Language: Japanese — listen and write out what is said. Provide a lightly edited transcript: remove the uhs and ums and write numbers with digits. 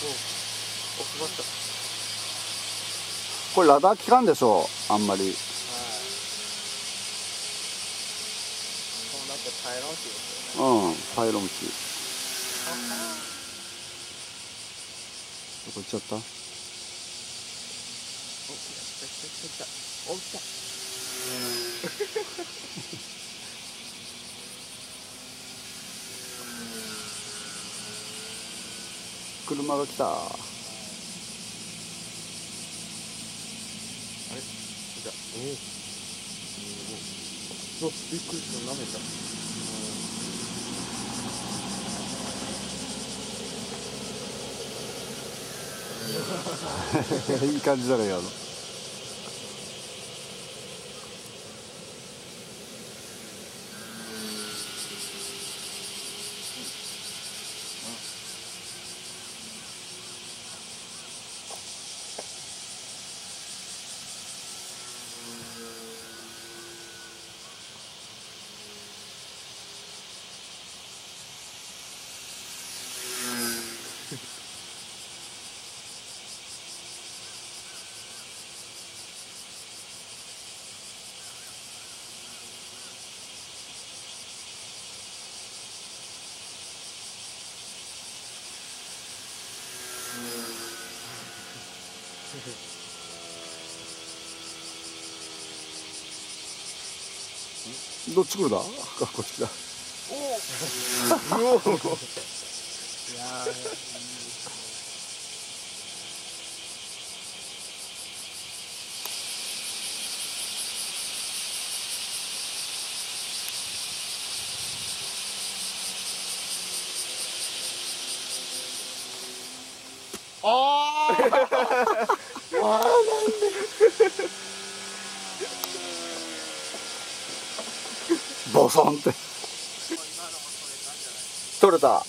お、配った。これラダー効かんでしょあんまり。はい。そうだってパイロン機ですよね。うん、パイロン機。どこ行っちゃった？お、来た。お、来た。車が来た。あれ、じゃあ、お、びっくりした、舐めた。いい感じだね、今の。どっち来るだ？こっちだ。おお。いやああ。なんで。ボソンって取れた。